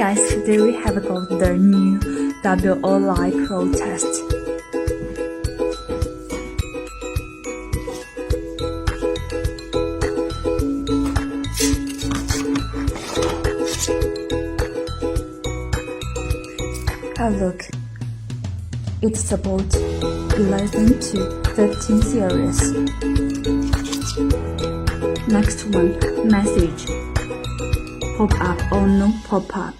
guys, today we have got the new WOLI Pro test. Look, it supports 11 to 13 series. Next one, message, pop-up or no pop-up.